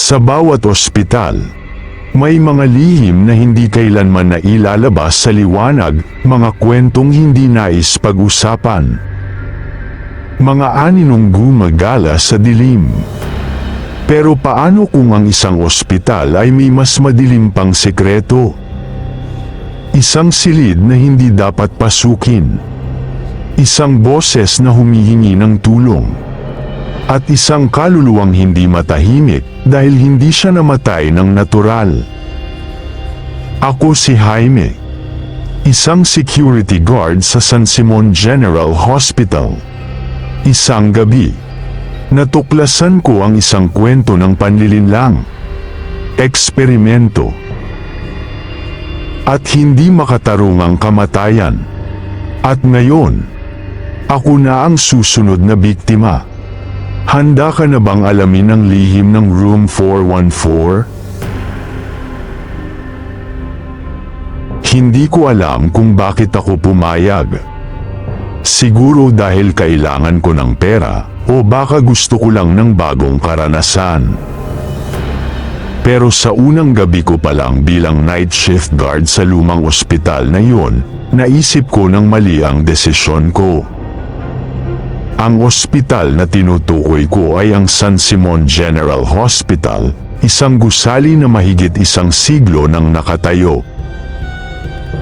Sa bawat ospital, may mga lihim na hindi kailanman nailalabas sa liwanag, mga kwentong hindi nais pag-usapan. Mga aninong gumagala sa dilim. Pero paano kung ang isang ospital ay may mas madilim pang sekreto? Isang silid na hindi dapat pasukin. Isang boses na humihingi ng tulong. At isang kaluluwang hindi matahimik dahil hindi siya namatay ng natural. Ako si Jaime, isang security guard sa San Simon General Hospital. Isang gabi, natuklasan ko ang isang kwento ng panlilinlang, eksperimento, at hindi makatarungang kamatayan. At ngayon, ako na ang susunod na biktima. Handa ka na bang alamin ang lihim ng Room 414? Hindi ko alam kung bakit ako pumayag. Siguro dahil kailangan ko ng pera, o baka gusto ko lang ng bagong karanasan. Pero sa unang gabi ko pa lang bilang night shift guard sa lumang ospital na yon, naisip ko nang mali ang desisyon ko. Ang ospital na tinutukoy ko ay ang San Simon General Hospital, isang gusali na mahigit isang siglo nang nakatayo.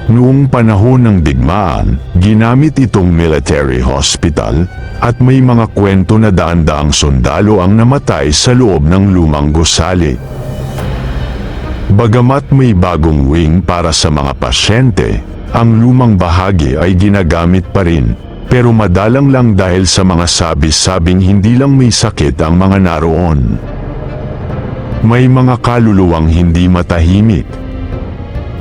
Noong panahon ng digmaan, ginamit itong military hospital, at may mga kwento na daan-daang sundalo ang namatay sa loob ng lumang gusali. Bagamat may bagong wing para sa mga pasyente, ang lumang bahagi ay ginagamit pa rin. Pero madalang lang dahil sa mga sabi-sabing hindi lang may sakit ang mga naroon. May mga kaluluwang hindi matahimik.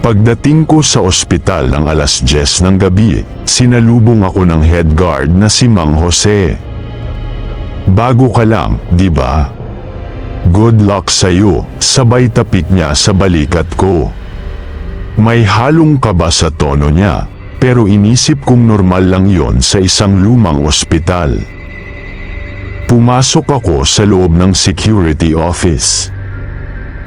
Pagdating ko sa ospital ng alas 10 ng gabi, sinalubong ako ng head guard na si Mang Jose. Bago ka lang, di ba? Good luck sa'yo, sabay tapik niya sa balikat ko. May halong kaba sa tono niya. Pero inisip kong normal lang yon sa isang lumang ospital. Pumasok ako sa loob ng security office.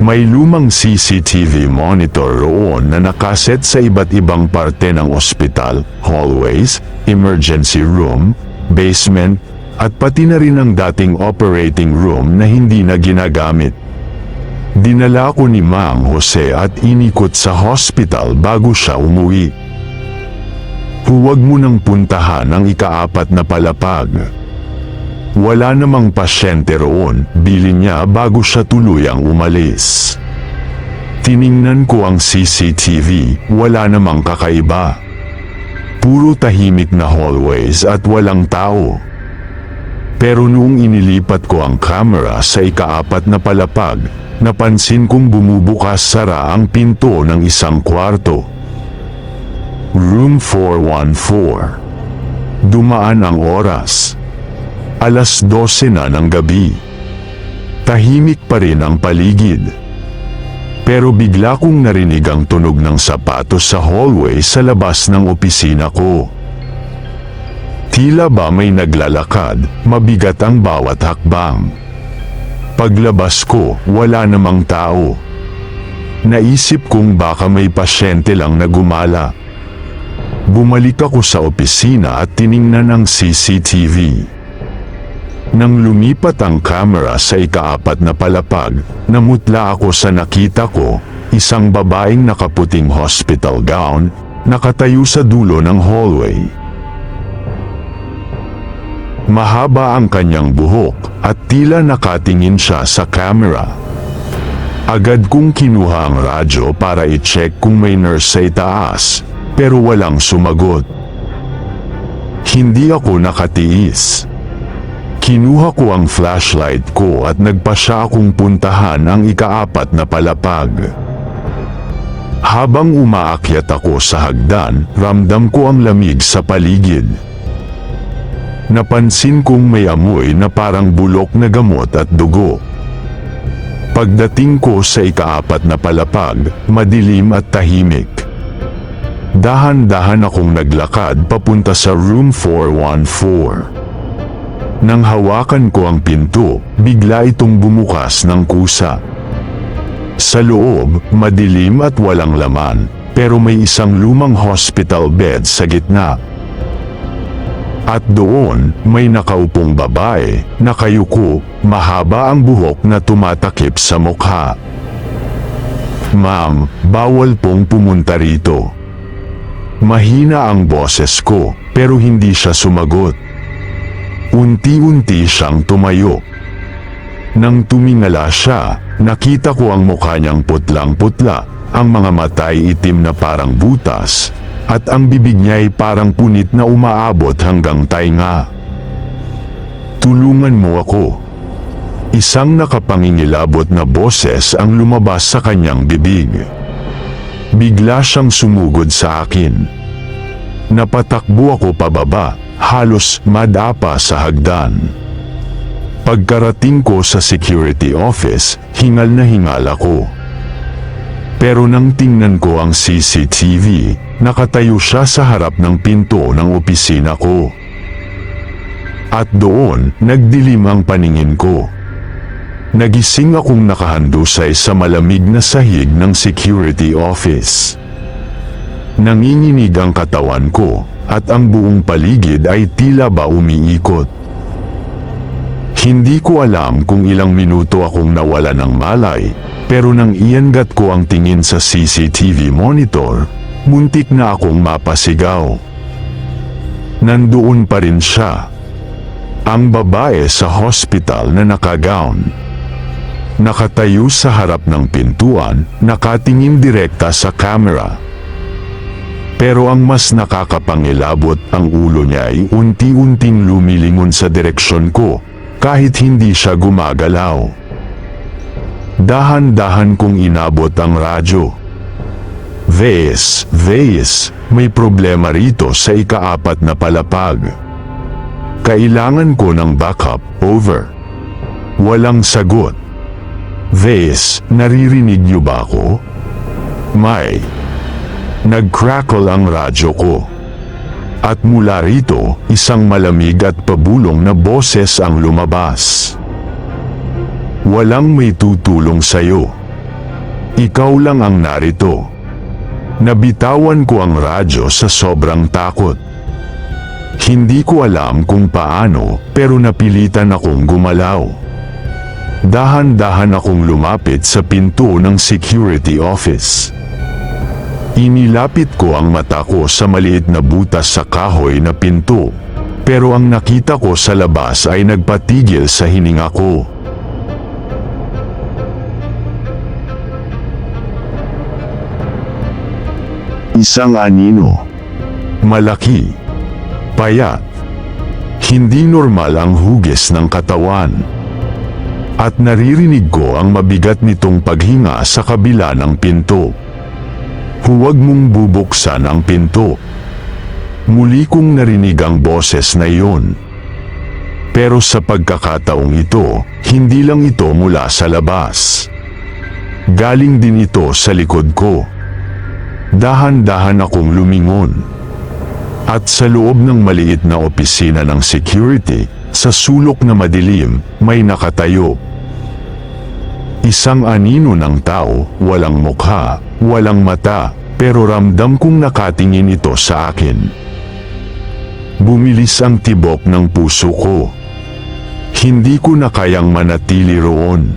May lumang CCTV monitor roon na nakaset sa iba't ibang parte ng ospital, hallways, emergency room, basement, at pati na rin ang dating operating room na hindi na ginagamit. Dinala ko ni Mang Jose at inikot sa hospital bago siya umuwi. Huwag mo nang puntahan ang ika-4 na palapag. Wala namang pasyente roon, bilin niya bago siya tuluyang umalis. Tiningnan ko ang CCTV, wala namang kakaiba. Puro tahimik na hallways at walang tao. Pero noong inilipat ko ang camera sa ika-4 na palapag, napansin kong bumubukas sara ang pinto ng isang kwarto. Room 414. Dumaan ang oras. Alas 12 na ng gabi. Tahimik pa rin ang paligid. Pero bigla kong narinig ang tunog ng sapatos sa hallway sa labas ng opisina ko. Tila ba may naglalakad, mabigat ang bawat hakbang. Paglabas ko, wala namang tao. Naisip kong baka may pasyente lang na gumala. Bumalik ako sa opisina at tiningnan ang CCTV. Nang lumipat ang camera sa ika-4 na palapag, namutla ako sa nakita ko, isang babaeng nakaputing hospital gown, nakatayo sa dulo ng hallway. Mahaba ang kanyang buhok at tila nakatingin siya sa camera. Agad kong kinuha ang radyo para i-check kung may nurse sa itaas. Pero walang sumagot. Hindi ako nakatiis. Kinuha ko ang flashlight ko at nagpasya akong puntahan ang ika-4 na palapag. Habang umaakyat ako sa hagdan, ramdam ko ang lamig sa paligid. Napansin kong may amoy na parang bulok na gamot at dugo. Pagdating ko sa ika-4 na palapag, madilim at tahimik. Dahan-dahan akong naglakad papunta sa room 414. Nang hawakan ko ang pinto, bigla itong bumukas ng kusa. Sa loob, madilim at walang laman, pero may isang lumang hospital bed sa gitna. At doon, may nakaupong babae, nakayuko, mahaba ang buhok na tumatakip sa mukha. "Ma'am, bawal pong pumunta rito." Mahina ang boses ko, pero hindi siya sumagot. Unti-unti siyang tumayo. Nang tumingala siya, nakita ko ang mukha niyang putlang-putla, ang mga mata ay itim na parang butas, at ang bibig niya ay parang punit na umaabot hanggang tainga. "Tulungan mo ako." Isang nakapangingilabot na boses ang lumabas sa kanyang bibig. Bigla siyang sumugod sa akin. Napatakbo ako pababa, halos madapa sa hagdan. Pagkarating ko sa security office, hingal na hingal ako. Pero nang tingnan ko ang CCTV, nakatayo siya sa harap ng pinto ng opisina ko. At doon, nagdilim ang paningin ko. Nagising akong nakahandusay sa malamig na sahig ng security office. Nanginginig ang katawan ko, at ang buong paligid ay tila ba umiikot. Hindi ko alam kung ilang minuto akong nawala ng malay, pero nang iangat ko ang tingin sa CCTV monitor, muntik na akong mapasigaw. Nandoon pa rin siya. Ang babae sa hospital na nakagown. Nakatayo sa harap ng pintuan, nakatingin direkta sa camera. Pero ang mas nakakapangilabot, ang ulo niya ay unti-unting lumilingon sa direksyon ko, kahit hindi siya gumagalaw. Dahan-dahan kong inabot ang radyo. Vez, may problema rito sa ika-4 na palapag. Kailangan ko ng backup, over. Walang sagot. Vez, naririnig niyo ba ako? May. Nag-crackle ang radyo ko. At mula rito, isang malamig at pabulong na boses ang lumabas. "Walang may tutulong sa'yo. Ikaw lang ang narito." Nabitawan ko ang radyo sa sobrang takot. Hindi ko alam kung paano, pero napilitan akong gumalaw. Dahan-dahan akong lumapit sa pinto ng security office. Inilapit ko ang mata ko sa maliit na butas sa kahoy na pinto, pero ang nakita ko sa labas ay nagpatigil sa hininga ko. Isang anino. Malaki. Payat. Hindi normal ang hugis ng katawan. At naririnig ko ang mabigat nitong paghinga sa kabila ng pinto. "Huwag mong bubuksan ang pinto." Muli kong narinig ang boses na iyon. Pero sa pagkakataong ito, hindi lang ito mula sa labas. Galing din ito sa likod ko. Dahan-dahan akong lumingon. At sa loob ng maliit na opisina ng security, sa sulok na madilim, may nakatayo. Isang anino ng tao, walang mukha, walang mata, pero ramdam kong nakatingin ito sa akin. Bumilis ang tibok ng puso ko. Hindi ko na kayang manatili roon.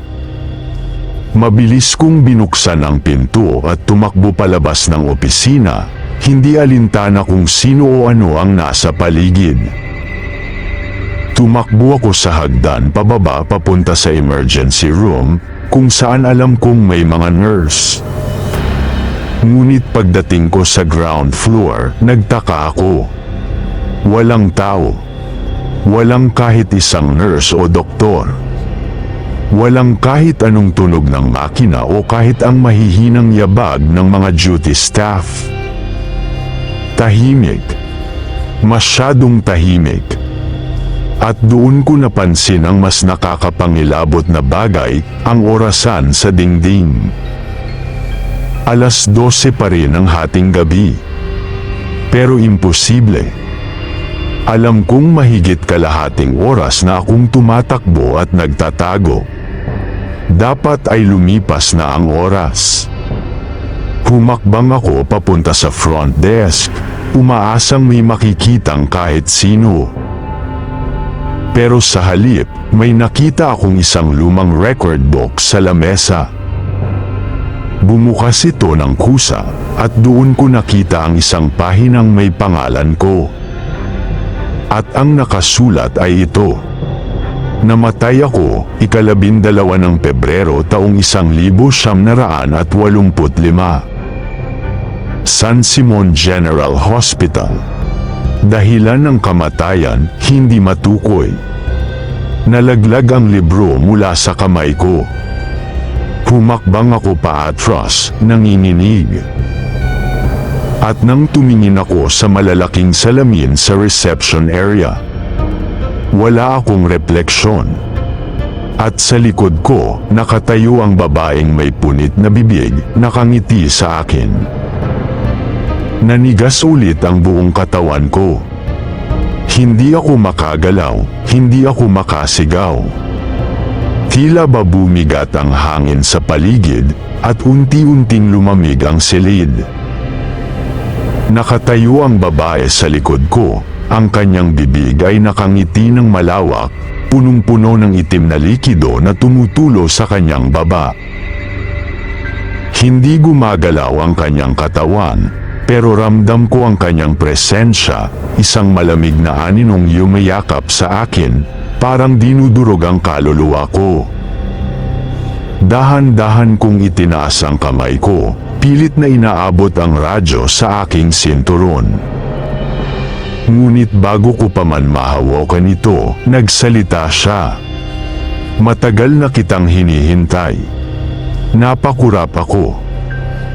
Mabilis kong binuksan ang pinto at tumakbo palabas ng opisina, hindi alintana kung sino o ano ang nasa paligid. Tumakbo ako sa hagdan pababa papunta sa emergency room, kung saan alam kong may mga nurse. Ngunit pagdating ko sa ground floor, nagtaka ako. Walang tao. Walang kahit isang nurse o doktor. Walang kahit anong tunog ng makina o kahit ang mahihinang yabag ng mga duty staff. Tahimik. Masyadong tahimik. At doon ko napansin ang mas nakakapangilabot na bagay, ang orasan sa dingding. 12:00 pa rin ang hating gabi. Pero imposible. Alam kong mahigit kalahating oras na akong tumatakbo at nagtatago. Dapat ay lumipas na ang oras. Humakbang ako papunta sa front desk, umaasang may makikitang kahit sino. Pero sa halip, may nakita akong isang lumang record book sa lamesa. Bumukas ito ng kusa at doon ko nakita ang isang pahinang may pangalan ko. At ang nakasulat ay ito: namatay ako, 12 ng Pebrero taong 1985. San Simon General Hospital. Dahilan ng kamatayan, hindi matukoy. Nalaglag ang libro mula sa kamay ko. Humakbang ako paatras, nanginginig. At nang tumingin ako sa malalaking salamin sa reception area, wala akong refleksyon. At sa likod ko, nakatayo ang babaeng may punit na bibig, nakangiti sa akin. Nanigas ulit ang buong katawan ko. Hindi ako makagalaw, hindi ako makasigaw. Tila ba bumigat ang hangin sa paligid at unti-unting lumamig ang silid. Nakatayo ang babae sa likod ko, ang kanyang bibig ay nakangiti ng malawak, punong-puno ng itim na likido na tumutulo sa kanyang baba. Hindi gumagalaw ang kanyang katawan, pero ramdam ko ang kanyang presensya, isang malamig na aninong yumayakap sa akin, parang dinudurog ang kaluluwa ko. Dahan-dahan kong itinaas ang kamay ko, pilit na inaabot ang radyo sa aking sinturon. Ngunit bago ko pa man mahawakan ito, nagsalita siya. Matagal na kitang hinihintay. Napakurap ako.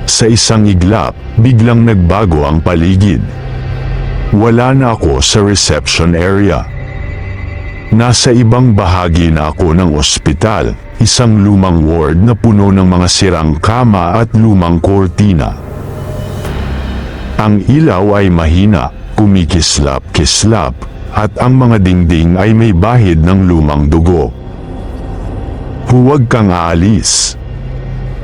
Sa isang iglap, biglang nagbago ang paligid. Wala na ako sa reception area. Nasa ibang bahagi na ako ng ospital, isang lumang ward na puno ng mga sirang kama at lumang kortina. Ang ilaw ay mahina, kumikislap-kislap, at ang mga dingding ay may bahid ng lumang dugo. Huwag kang aalis.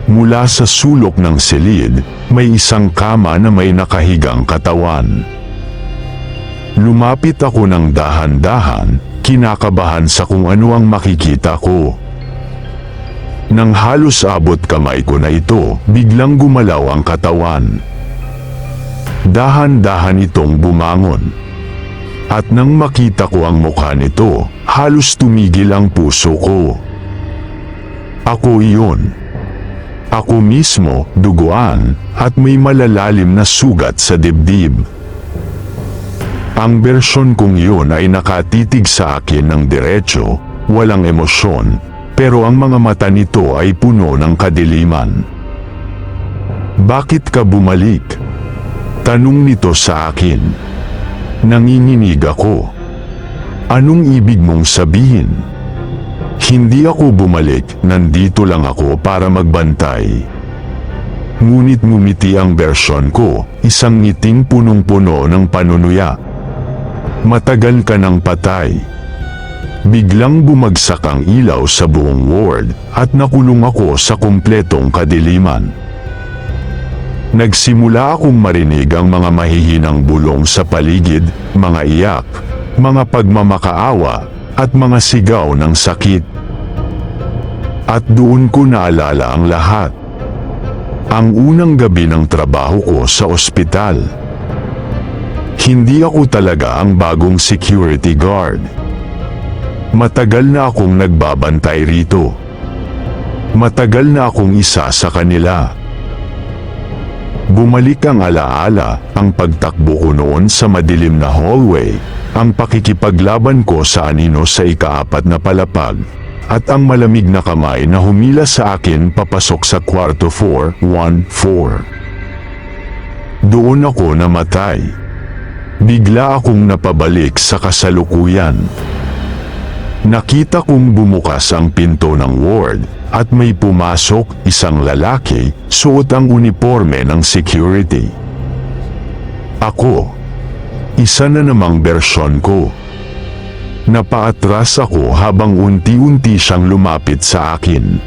Mula sa sulok ng silid, may isang kama na may nakahigang katawan. Lumapit ako ng dahan-dahan, kinakabahan sa kung ano ang makikita ko. Nang halos abot kamay ko na ito, biglang gumalaw ang katawan. Dahan-dahan itong bumangon. At nang makita ko ang mukha nito, halos tumigil ang puso ko. Ako iyon. Ako mismo, duguan, at may malalalim na sugat sa dibdib. Ang bersyon kong yun ay nakatitig sa akin ng diretso, walang emosyon, pero ang mga mata nito ay puno ng kadiliman. Bakit ka bumalik? Tanong nito sa akin. Nanginginig ako. Anong ibig mong sabihin? Hindi ako bumalik, nandito lang ako para magbantay. Ngunit ngumiti ang bersyon ko, isang ngiting punong-puno ng panunuya. Matagal ka nang patay. Biglang bumagsak ang ilaw sa buong ward at nakulong ako sa kumpletong kadiliman. Nagsimula akong marinig ang mga mahihinang bulong sa paligid, mga iyak, mga pagmamakaawa, at mga sigaw ng sakit. At doon ko naalala ang lahat. Ang unang gabi ng trabaho ko sa ospital. Hindi ako talaga ang bagong security guard. Matagal na akong nagbabantay rito. Matagal na akong isa sa kanila. Bumalik ang alaala, ang pagtakbo ko noon sa madilim na hallway, ang pakikipaglaban ko sa anino sa ika-4 na palapag, at ang malamig na kamay na humila sa akin papasok sa kwarto 414. Doon ako namatay. Bigla akong napabalik sa kasalukuyan. Nakita kong bumukas ang pinto ng ward at may pumasok, isang lalaki, suot ang uniforme ng security. Ako. Isa na namang bersyon ko. Napaatras ako habang unti-unti siyang lumapit sa akin.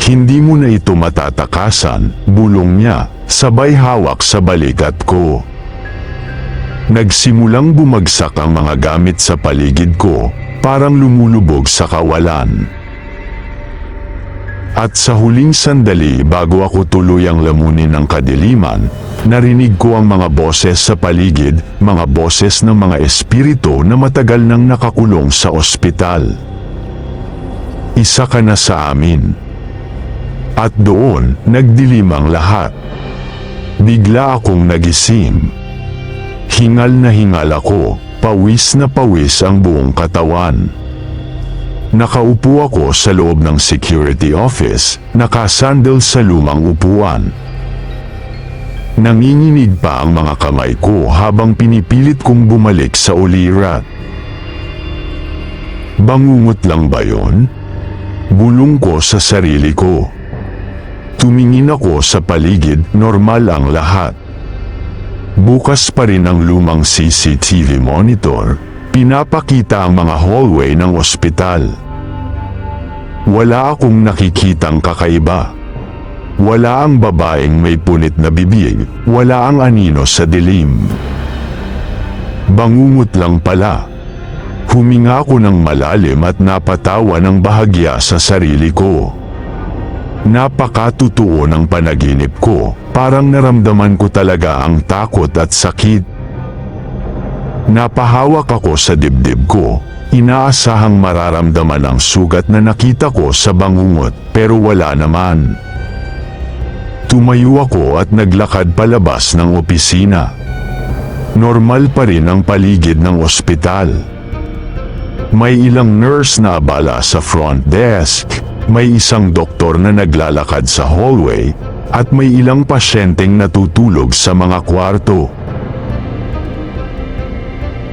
Hindi mo na ito matatakasan, bulong niya, sabay hawak sa balikat ko. Nagsimulang bumagsak ang mga gamit sa paligid ko, parang lumulubog sa kawalan. At sa huling sandali bago ako tuluyang lamunin ng kadiliman, narinig ko ang mga boses sa paligid, mga boses ng mga espiritu na matagal nang nakakulong sa ospital. Isa ka na sa amin. At doon, nagdilim ang lahat. Bigla akong nagising. Hingal na hingal ako, pawis na pawis ang buong katawan. Nakaupo ako sa loob ng security office, nakasandal sa lumang upuan. Nanginginig pa ang mga kamay ko habang pinipilit kong bumalik sa ulirat. Bangungot lang ba yon? Bulong ko sa sarili ko. Tumingin ako sa paligid, normal ang lahat. Bukas pa rin ang lumang CCTV monitor, pinapakita ang mga hallway ng ospital. Wala akong nakikitang kakaiba. Wala ang babaeng may punit na bibig, wala ang anino sa dilim. Bangungot lang pala. Huminga ako ng malalim at napatawa ng bahagya sa sarili ko. Napakatotoo ng panaginip ko, parang naramdaman ko talaga ang takot at sakit. Napahawak ako sa dibdib ko. Inaasahang mararamdaman ang sugat na nakita ko sa bangungot, pero wala naman. Tumayo ako at naglakad palabas ng opisina. Normal pa rin ang paligid ng ospital. May ilang nurse na abala sa front desk, may isang doktor na naglalakad sa hallway, at may ilang pasyenteng natutulog sa mga kwarto.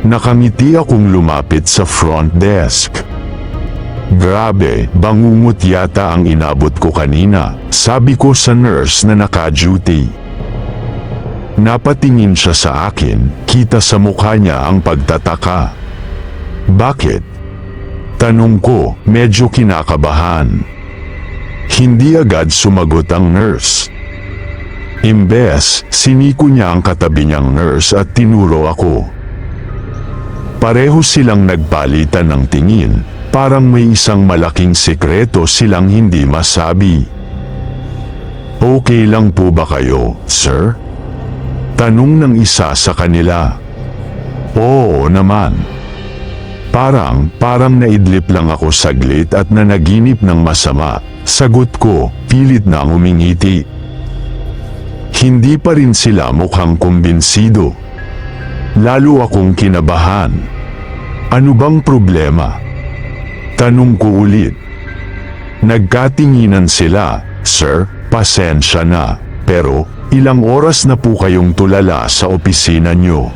Nakangiti akong lumapit sa front desk. Grabe, bangungot yata ang inabot ko kanina, sabi ko sa nurse na naka-duty. Napatingin siya sa akin, kita sa mukha niya ang pagtataka. Bakit? Tanong ko, medyo kinakabahan. Hindi agad sumagot ang nurse. Imbes, siniko niya ang katabi niyang nurse at tinuro ako. Pareho silang nagpalitan ng tingin, parang may isang malaking sekreto silang hindi masabi. Okay lang po ba kayo, sir? Tanong ng isa sa kanila. Oo naman. Parang naidlip lang ako saglit at nanaginip ng masama. Sagot ko, pilit na ngumingiti. Hindi pa rin sila mukhang kumbinsido. Lalo akong kinabahan. Ano bang problema? Tanong ko ulit. Nagkatinginan sila, Sir, pasensya na, pero ilang oras na po kayong tulala sa opisina nyo.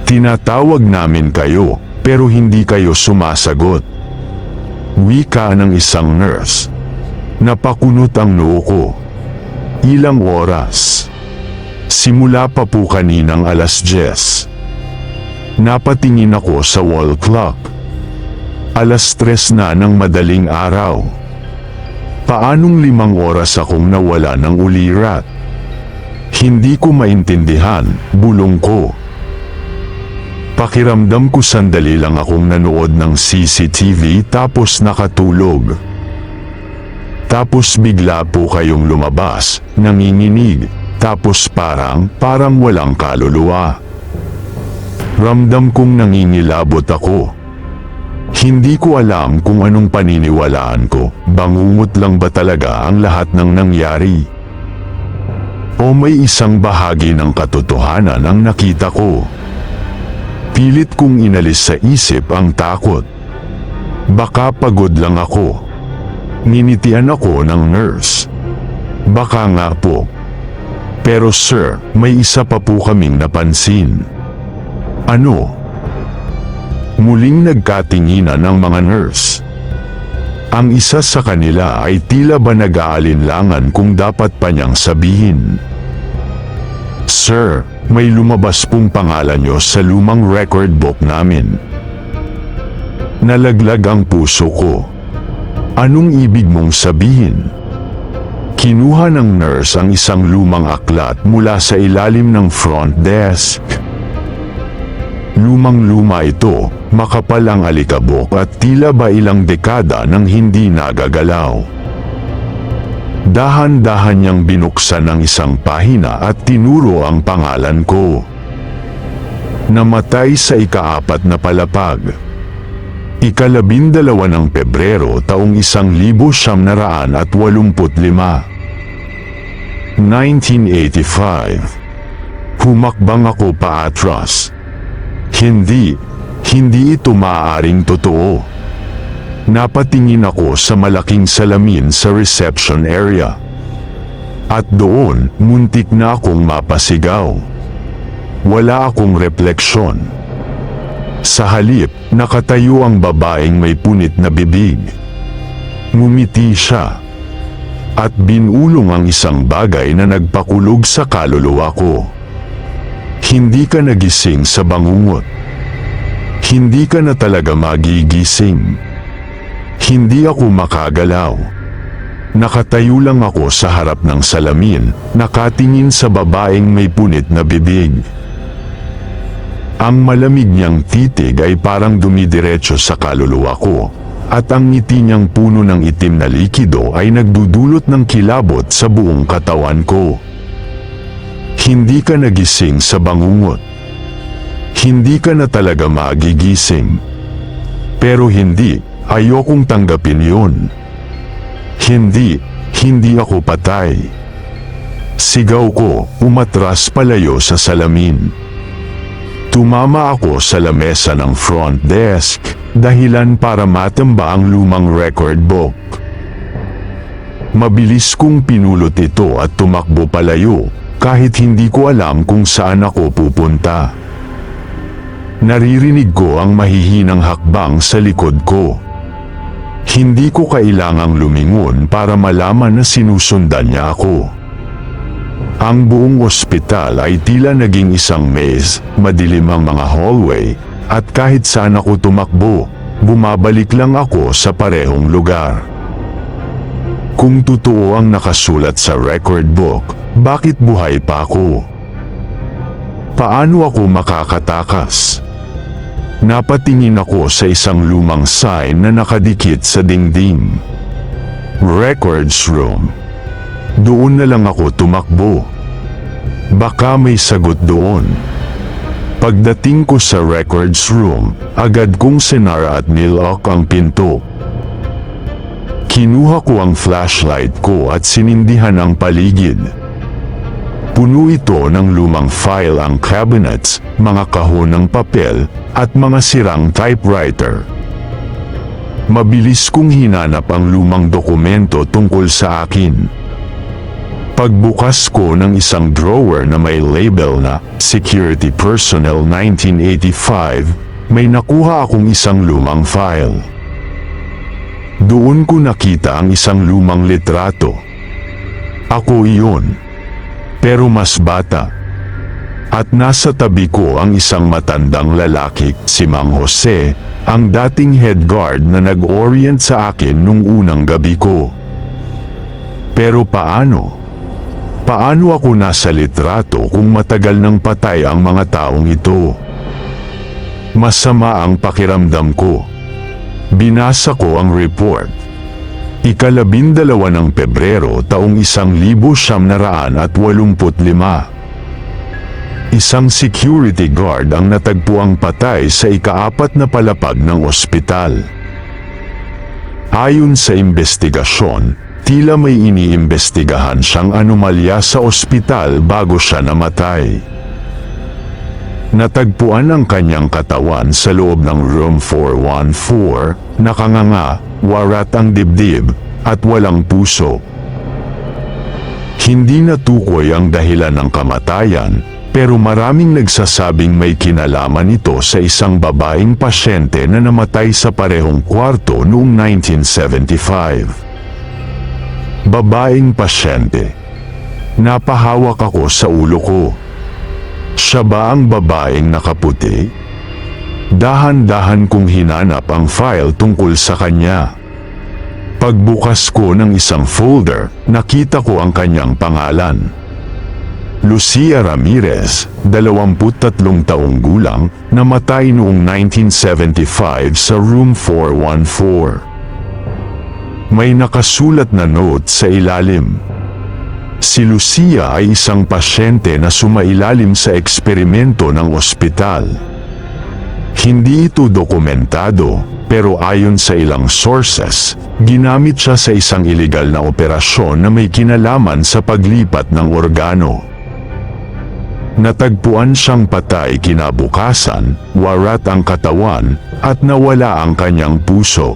Tinatawag namin kayo, pero hindi kayo sumasagot. Wika ng isang nurse. Napakunot ang noo ko. Ilang oras? Simula pa po kaninang 10:00. Napatingin ako sa wall clock. 3:00 na ng madaling araw. Paanong 5 oras akong nawala ng ulirat? Hindi ko maintindihan, bulong ko. Pakiramdam ko sandali lang akong nanood ng CCTV tapos nakatulog. Tapos bigla po kayong lumabas, nanginginig. Tapos parang walang kaluluwa. Ramdam kong nangingilabot ako. Hindi ko alam kung anong paniniwalaan ko, bangungot lang ba talaga ang lahat ng nangyari? O may isang bahagi ng katotohanan ang nakita ko? Pilit kong inalis sa isip ang takot. Baka pagod lang ako. Ninitian ako ng nurse. Baka nga po. Pero sir, may isa pa po kaming napansin. Ano? Muling nagkatinginan ang mga nurse. Ang isa sa kanila ay tila ba nag-aalinlangan kung dapat pa niyang sabihin. Sir, may lumabas pong pangalan niyo sa lumang record book namin. Nalaglag ang puso ko. Anong ibig mong sabihin? Kinuha ng nurse ang isang lumang aklat mula sa ilalim ng front desk. Lumang-luma ito, makapal ang alikabok at tila ba ilang dekada nang hindi nagagalaw. Dahan-dahan niyang binuksan ang isang pahina at tinuro ang pangalan ko. Namatay sa ika-4 na palapag. Ika-12 ng Pebrero taong 1985. 1985. Humakbang ako paatras. Hindi ito maaaring totoo. Napatingin ako sa malaking salamin sa reception area. At doon, muntik na akong mapasigaw. Wala akong refleksyon. Sa halip, nakatayo ang babaeng may punit na bibig. Ngumiti siya. At binulong ang isang bagay na nagpakulog sa kaluluwa ko. Hindi ka nagising sa bangungot. Hindi ka na talaga magigising. Hindi ako makagalaw. Nakatayo lang ako sa harap ng salamin, nakatingin sa babaeng may punit na bibig. Ang malamig niyang titig ay parang dumidiretso sa kaluluwa ko, at ang ngiti niyang puno ng itim na likido ay nagdudulot ng kilabot sa buong katawan ko. Hindi ka nagising sa bangungot. Hindi ka na talaga magigising. Pero ayokong tanggapin yun. Hindi ako patay. Sigaw ko, umatras palayo sa salamin. Tumama ako sa lamesa ng front desk, dahilan para matamba ang lumang record book. Mabilis kong pinulot ito at tumakbo palayo, kahit hindi ko alam kung saan ako pupunta. Naririnig ko ang mahihinang hakbang sa likod ko. Hindi ko kailangang lumingon para malaman na sinusundan niya ako. Ang buong ospital ay tila naging isang maze, madilim ang mga hallway, at kahit saan ako tumakbo, bumabalik lang ako sa parehong lugar. Kung totoo ang nakasulat sa record book, bakit buhay pa ako? Paano ako makakatakas? Napatingin ako sa isang lumang sign na nakadikit sa dingding. Records room. Doon na lang ako tumakbo. Baka may sagot doon. Pagdating ko sa records room, agad kong sinara at nilock ang pinto. Kinuha ko ang flashlight ko at sinindihan ang paligid. Puno ito ng lumang file ang cabinets, mga kahon ng papel, at mga sirang typewriter. Mabilis kong hinanap ang lumang dokumento tungkol sa akin. Pagbukas ko ng isang drawer na may label na Security Personnel 1985, may nakuha akong isang lumang file. Doon ko nakita ang isang lumang litrato. Ako iyon. Pero mas bata. At nasa tabi ko ang isang matandang lalaki, si Mang Jose, ang dating head guard na nag-orient sa akin nung unang gabi ko. Pero paano? Paano ako nasa litrato kung matagal nang patay ang mga taong ito? Masama ang pakiramdam ko. Binasa ko ang report. Ika-12 ng Pebrero taong 1985. Isang security guard ang natagpuang patay sa ika-4 na palapag ng ospital. Ayon sa investigasyon, tila may iniimbestigahan siyang anomalya sa ospital bago siya namatay. Natagpuan ang kanyang katawan sa loob ng room 414, nakanganga, warat ang dibdib, at walang puso. Hindi natukoy ang dahilan ng kamatayan, pero maraming nagsasabing may kinalaman ito sa isang babaeng pasyente na namatay sa parehong kwarto noong 1975. Babaeng pasyente. Napahawak ako sa ulo ko. Siya ba ang babaeng nakaputi? Dahan-dahan kong hinanap ang file tungkol sa kanya. Pagbukas ko ng isang folder, nakita ko ang kanyang pangalan. Lucia Ramirez, 23 taong gulang, namatay noong 1975 sa room 414. May nakasulat na note sa ilalim. Si Lucia ay isang pasyente na sumailalim sa eksperimento ng ospital. Hindi ito dokumentado, pero ayon sa ilang sources, ginamit siya sa isang iligal na operasyon na may kinalaman sa paglipat ng organo. Natagpuan siyang patay kinabukasan, warat ang katawan, at nawala ang kanyang puso.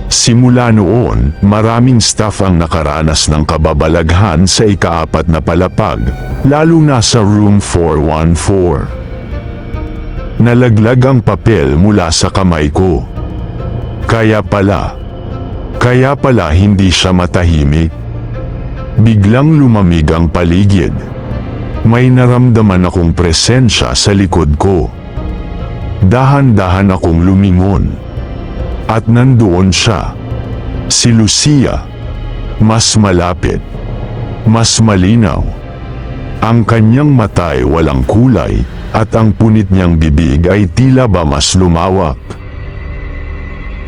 Simula noon, maraming staff ang nakaranas ng kababalaghan sa ika-4 na palapag, lalo na sa room 414. Nalaglag ang papel mula sa kamay ko. Kaya pala hindi siya matahimik. Biglang lumamig ang paligid. May naramdaman akong presensya sa likod ko. Dahan-dahan akong lumingon. At nandoon siya. Si Lucia. Mas malapit. Mas malinaw. Ang kanyang mata ay walang kulay, at ang punit niyang bibig ay tila ba mas lumawak.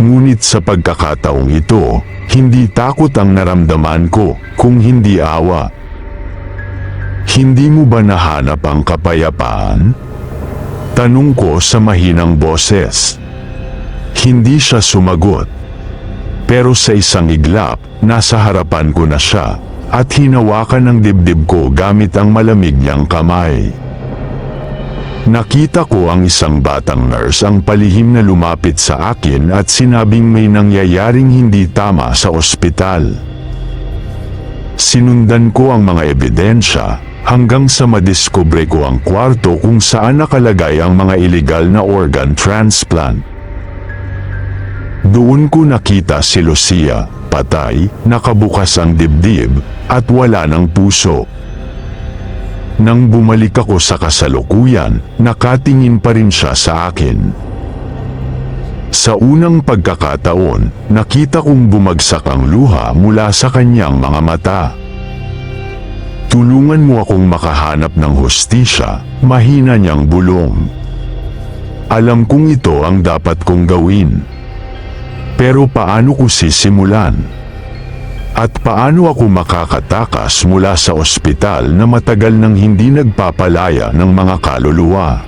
Ngunit sa pagkakataong ito, hindi takot ang naramdaman ko, kung hindi awa. Hindi mo ba nahanap ang kapayapaan? Tanong ko sa mahinang boses. Hindi siya sumagot. Pero sa isang iglap, nasa harapan ko na siya, at hinawakan ng dibdib ko gamit ang malamig niyang kamay. Nakita ko ang isang batang nurse ang palihim na lumapit sa akin at sinabing may nangyayaring hindi tama sa ospital. Sinundan ko ang mga ebidensya hanggang sa madiskubre ko ang kwarto kung saan nakalagay ang mga iligal na organ transplant. Doon ko nakita si Lucia, patay, nakabukas ang dibdib, at wala ng puso. Nang bumalik ako sa kasalukuyan, nakatingin pa rin siya sa akin. Sa unang pagkakataon, nakita kong bumagsak ang luha mula sa kanyang mga mata. Tulungan mo akong makahanap ng hustisya, mahina niyang bulong. Alam kong ito ang dapat kong gawin. Pero paano ko sisimulan? At paano ako makakatakas mula sa ospital na matagal nang hindi nagpapalaya ng mga kaluluwa?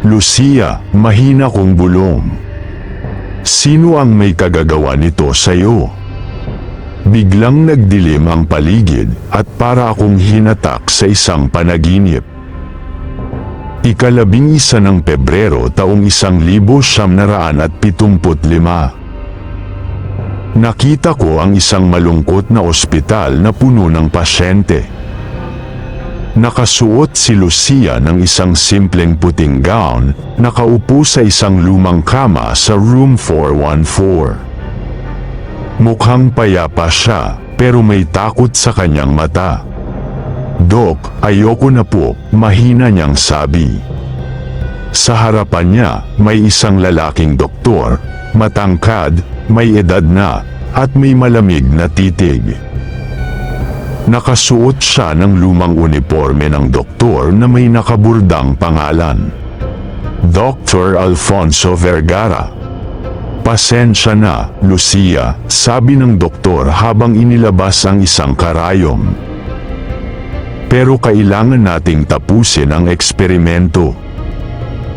Lucia, mahina kong bulong. Sino ang may kagagawa nito sa'yo? Biglang nagdilim ang paligid at para akong hinatak sa isang panaginip. 11 ng Pebrero taong 1975. Nakita ko ang isang malungkot na ospital na puno ng pasyente. Nakasuot si Lucia ng isang simpleng puting gown, nakaupo sa isang lumang kama sa room 414. Mukhang payapa siya, pero may takot sa kanyang mata. "Dok, ayoko na po," mahina niyang sabi. Sa harapan niya, may isang lalaking doktor, matangkad, may edad na, at may malamig na titig. Nakasuot siya ng lumang uniforme ng doktor na may nakaburdang pangalan. Dr. Alfonso Vergara. "Pasensya na, Lucia," sabi ng doktor habang inilabas ang isang karayom. "Pero kailangan nating tapusin ang eksperimento.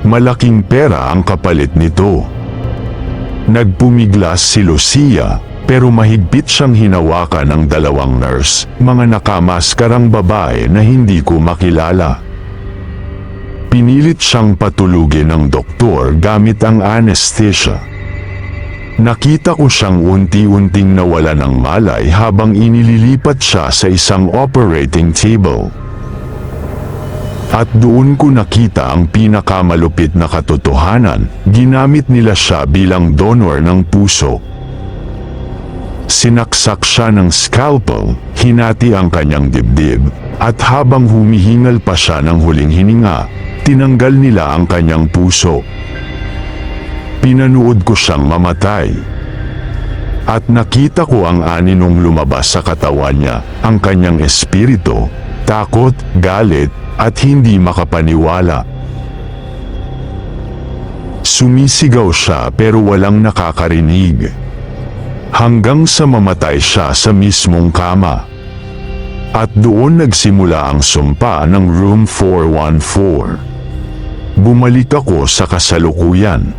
Malaking pera ang kapalit nito." Nagpumiglas si Lucia, pero mahigpit siyang hinawakan ng 2 nurse, mga nakamaskarang babae na hindi ko makilala. Pinilit siyang patulugin ng doktor gamit ang anesthesia. Nakita ko siyang unti-unting nawala ng malay habang inililipat siya sa isang operating table. At doon ko nakita ang pinakamalupit na katotohanan, ginamit nila siya bilang donor ng puso. Sinaksak siya ng scalpel, hinati ang kanyang dibdib, at habang humihingal pa siya ng huling hininga, tinanggal nila ang kanyang puso. Pinanood ko siyang mamatay. At nakita ko ang aninong lumabas sa katawan niya, ang kanyang espiritu, takot, galit, at hindi makapaniwala. Sumisigaw siya pero walang nakakarinig. Hanggang sa mamatay siya sa mismong kama. At doon nagsimula ang sumpa ng Room 414. Bumalik ako sa kasalukuyan.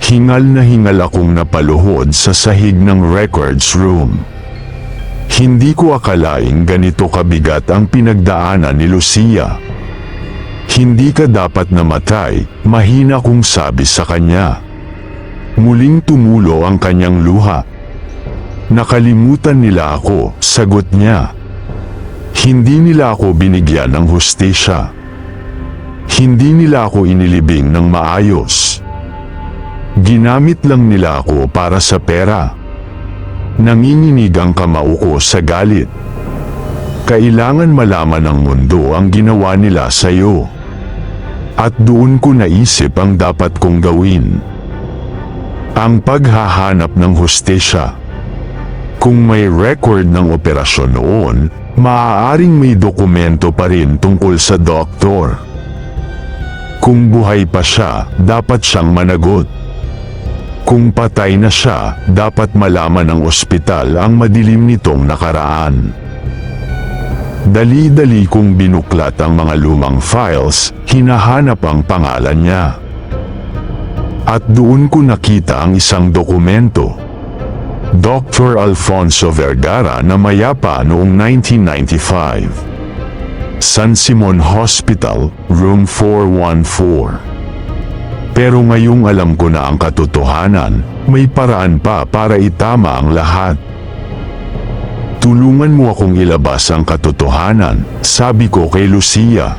Hingal na hingal akong napaluhod sa sahig ng records room. Hindi ko akalaing ganito kabigat ang pinagdaanan ni Lucia. Hindi ka dapat namatay, mahina kong sabi sa kanya. Muling tumulo ang kanyang luha. Nakalimutan nila ako, sagot niya. Hindi nila ako binigyan ng hustisya. Hindi nila ako inilibing ng maayos. Ginamit lang nila ako para sa pera. Nanginginig ang kamao ko sa galit. Kailangan malaman ng mundo ang ginawa nila sa iyo. At doon ko naisip ang dapat kong gawin. Ang paghahanap ng hustisya. Kung may record ng operasyon noon, maaaring may dokumento pa rin tungkol sa doktor. Kung buhay pa siya, dapat siyang managot. Kung patay na siya, dapat malaman ng ospital ang madilim nitong nakaraan. Dali-dali kong binuklat ang mga lumang files, hinahanap ang pangalan niya. At doon ko nakita ang isang dokumento. Dr. Alfonso Vergara na mayapa noong 1995. San Simon Hospital, Room 414. Pero ngayong alam ko na ang katotohanan, may paraan pa para itama ang lahat. Tulungan mo akong ilabas ang katotohanan, sabi ko kay Lucia.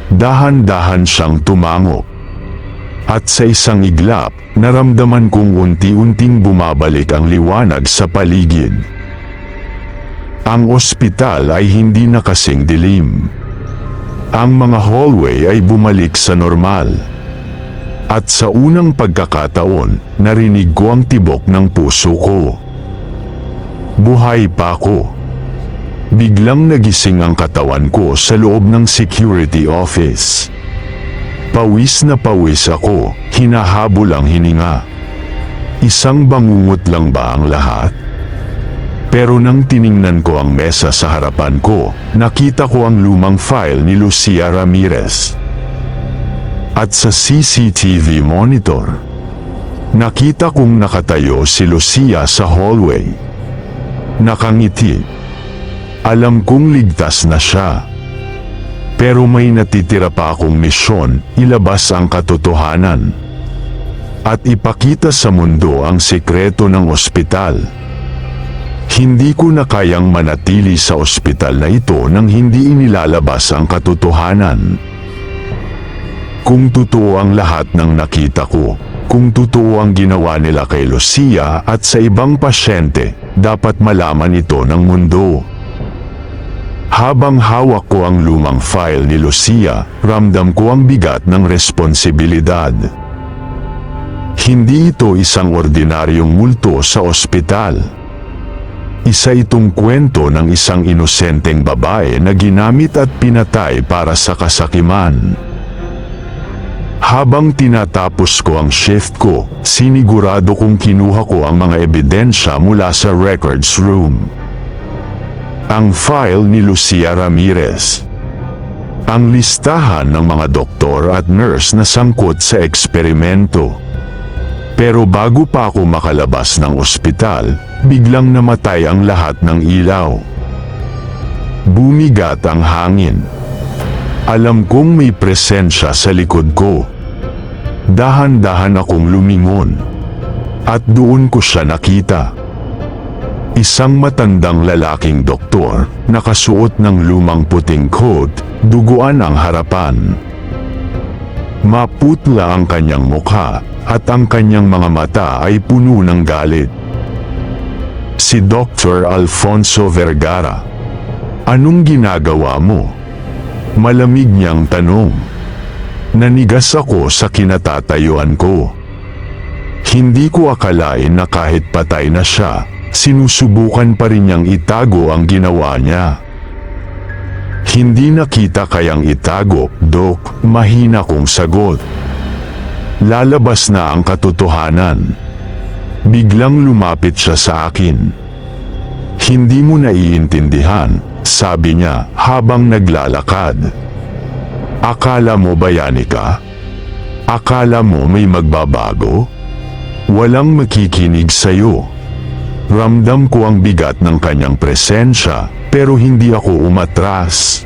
Dahan-dahan siyang tumango. At sa isang iglap, naramdaman kong unti-unting bumabalik ang liwanag sa paligid. Ang ospital ay hindi na kasing dilim. Ang mga hallway ay bumalik sa normal. At sa unang pagkakataon, narinig ko ang tibok ng puso ko. Buhay pa ako. Biglang nagising ang katawan ko sa loob ng security office. Pawis na pawis ako, hinahabol ang hininga. Isang bangungot lang ba ang lahat? Pero nang tiningnan ko ang mesa sa harapan ko, nakita ko ang lumang file ni Lucia Ramirez. At sa CCTV monitor, nakita kong nakatayo si Lucia sa hallway. Nakangiti. Alam kong ligtas na siya. Pero may natitira pa akong misyon, ilabas ang katotohanan. At ipakita sa mundo ang sekreto ng ospital. Hindi ko na kayang manatili sa ospital na ito nang hindi inilalabas ang katotohanan. Kung totoo ang lahat ng nakita ko, kung totoo ang ginawa nila kay Lucia at sa ibang pasyente, dapat malaman ito ng mundo. Habang hawak ko ang lumang file ni Lucia, ramdam ko ang bigat ng responsibilidad. Hindi ito isang ordinaryong multo sa ospital. Isa itong kwento ng isang inosenteng babae na ginamit at pinatay para sa kasakiman. Habang tinatapos ko ang shift ko, sinigurado kong kinuha ko ang mga ebidensya mula sa records room. Ang file ni Lucia Ramirez. Ang listahan ng mga doktor at nurse na sangkot sa eksperimento. Pero bago pa ako makalabas ng ospital, biglang namatay ang lahat ng ilaw. Bumigat ang hangin. Alam kong may presensya sa likod ko. Dahan-dahan akong lumingon. At doon ko siya nakita. Isang matandang lalaking doktor, nakasuot ng lumang puting coat, duguan ang harapan. Maputla ang kanyang mukha, at ang kanyang mga mata ay puno ng galit. Si Dr. Alfonso Vergara. Anong ginagawa mo? Malamig niyang tanong. Nanigas ako sa kinatatayuan ko. Hindi ko akalain na kahit patay na siya, sinusubukan pa rin niyang itago ang ginawa niya. Hindi nakita kayang itago, Dok, mahina kong sagot. Lalabas na ang katotohanan. Biglang lumapit siya sa akin. Hindi mo naiintindihan, sabi niya habang naglalakad. Akala mo bayani ka? Akala mo may magbabago? Walang makikinig sa'yo. Ramdam ko ang bigat ng kanyang presensya, pero hindi ako umatras.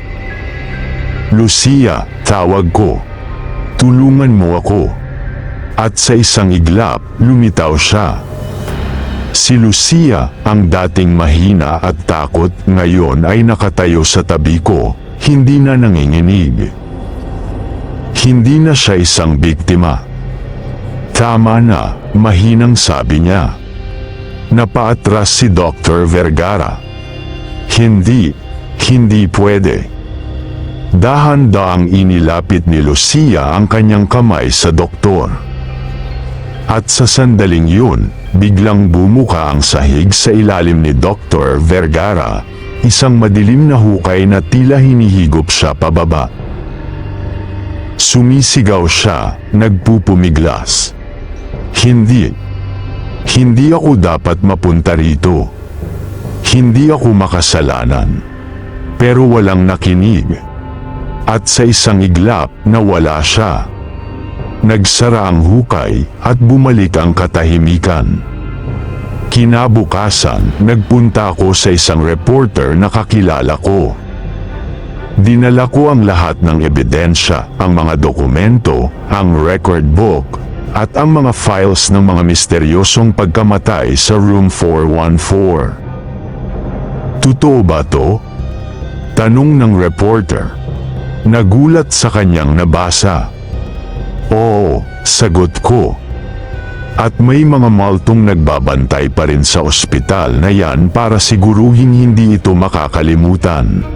Lucia, tawag ko. Tulungan mo ako. At sa isang iglap, lumitaw siya. Si Lucia, ang dating mahina at takot, ngayon ay nakatayo sa tabi ko, hindi na nanginginig. Hindi na siya isang biktima. Tama na, mahinang sabi niya. Napaatras si Dr. Vergara. Hindi pwede. Dahan-daang inilapit ni Lucia ang kanyang kamay sa doktor. At sa sandaling yun, biglang bumuka ang sahig sa ilalim ni Dr. Vergara, isang madilim na hukay na tila hinihigop siya pababa. Sumisigaw siya, nagpupumiglas. Hindi ako dapat mapunta rito. Hindi ako makasalanan. Pero walang nakinig. At sa isang iglap, nawala siya. Nagsara ang hukay at bumalik ang katahimikan. Kinabukasan, nagpunta ako sa isang reporter na kakilala ko. Dinala ko ang lahat ng ebidensya, ang mga dokumento, ang record book, at ang mga files ng mga misteryosong pagkamatay sa Room 414. Totoo ba to? Tanong ng reporter. Nagulat sa kanyang nabasa. Oo, sagot ko. At may mga multong nagbabantay pa rin sa ospital na yan para siguruhin hindi ito makakalimutan.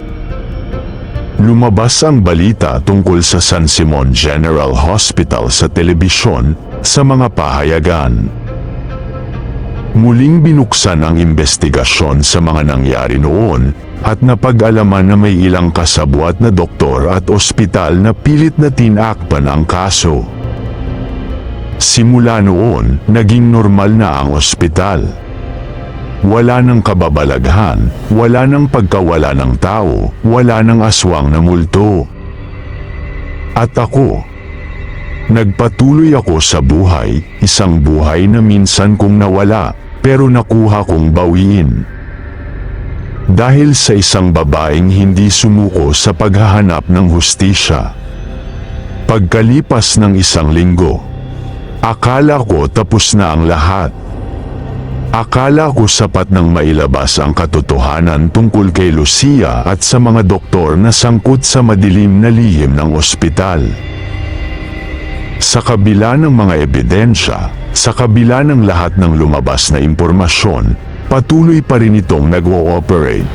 Lumabas ang balita tungkol sa San Simon General Hospital sa telebisyon, sa mga pahayagan. Muling binuksan ang investigasyon sa mga nangyari noon at napag-alaman na may ilang kasabwat na doktor at ospital na pilit na tinakpan ang kaso. Simula noon, naging normal na ang ospital. Wala nang kababalaghan, wala nang pagkawala ng tao, wala nang aswang na multo. At ako, nagpatuloy ako sa buhay, isang buhay na minsan kong nawala, pero nakuha kong bawiin. Dahil sa isang babaeng hindi sumuko sa paghahanap ng hustisya. Pagkalipas ng isang linggo, akala ko tapos na ang lahat. Akala ko sapat nang mailabas ang katotohanan tungkol kay Lucia at sa mga doktor na sangkot sa madilim na lihim ng ospital. Sa kabila ng mga ebidensya, sa kabila ng lahat ng lumabas na impormasyon, patuloy pa rin itong nag-ooperate.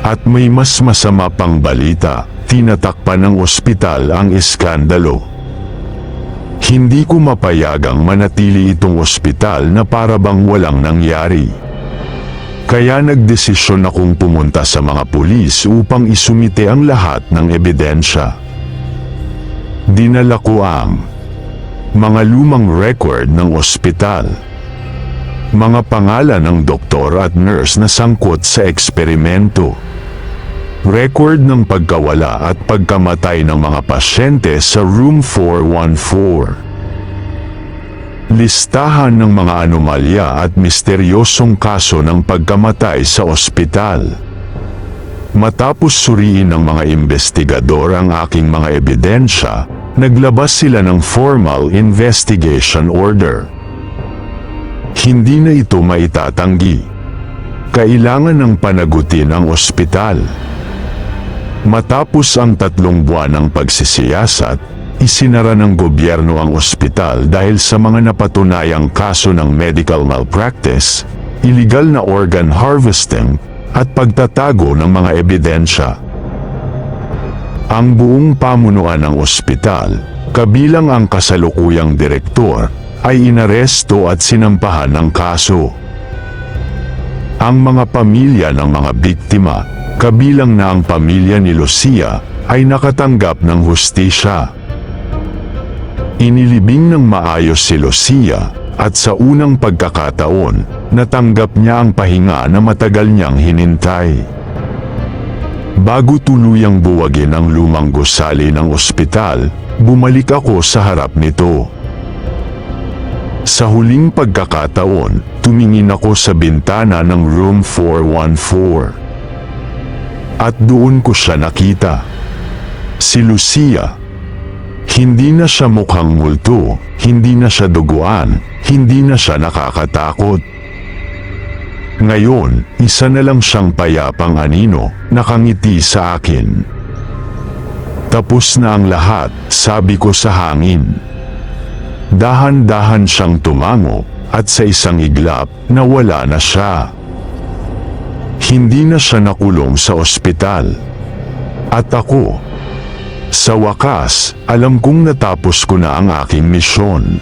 At may mas masama pang balita, tinatakpan ng ospital ang iskandalo. Hindi ko mapayagang manatili itong ospital na para bang walang nangyari. Kaya nagdesisyon akong pumunta sa mga pulis upang isumite ang lahat ng ebidensya. Dinala ko ang mga lumang record ng ospital. Mga pangalan ng doktor at nurse na sangkot sa eksperimento. Record ng pagkawala at pagkamatay ng mga pasyente sa Room 414. Listahan ng mga anomalya at misteryosong kaso ng pagkamatay sa ospital. Matapos suriin ng mga investigador ang aking mga ebidensya, naglabas sila ng formal investigation order. Hindi na ito maitatanggi. Kailangan ng panagutin ang ospital. Matapos ang 3 buwan ng pagsisiyasat, isinara ng gobyerno ang ospital dahil sa mga napatunayang kaso ng medical malpractice, illegal na organ harvesting, at pagtatago ng mga ebidensya. Ang buong pamunuan ng ospital, kabilang ang kasalukuyang direktor, ay inaresto at sinampahan ng kaso. Ang mga pamilya ng mga biktima, kabilang na ang pamilya ni Lucia, ay nakatanggap ng hustisya. Inilibing ng maayos si Lucia at sa unang pagkakataon, natanggap niya ang pahinga na matagal niyang hinintay. Bago tuluyang buwagin ang lumang gusali ng ospital, bumalik ako sa harap nito. Sa huling pagkakataon, tumingin ako sa bintana ng room 414. At doon ko siya nakita. Si Lucia. Hindi na siya mukhang multo, hindi na siya duguan, hindi na siya nakakatakot. Ngayon, isa na lang siyang payapang anino, nakangiti sa akin. Tapos na ang lahat, sabi ko sa hangin. Dahan-dahan siyang tumango, at sa isang iglap, nawala na siya. Hindi na siya nakulong sa ospital. At ako, sa wakas, alam kong natapos ko na ang aking misyon.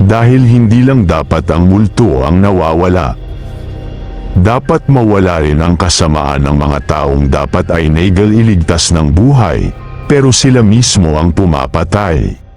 Dahil hindi lang dapat ang multo ang nawawala. Dapat mawala rin ang kasamaan ng mga taong dapat ay nailigtas ng buhay, pero sila mismo ang pumapatay.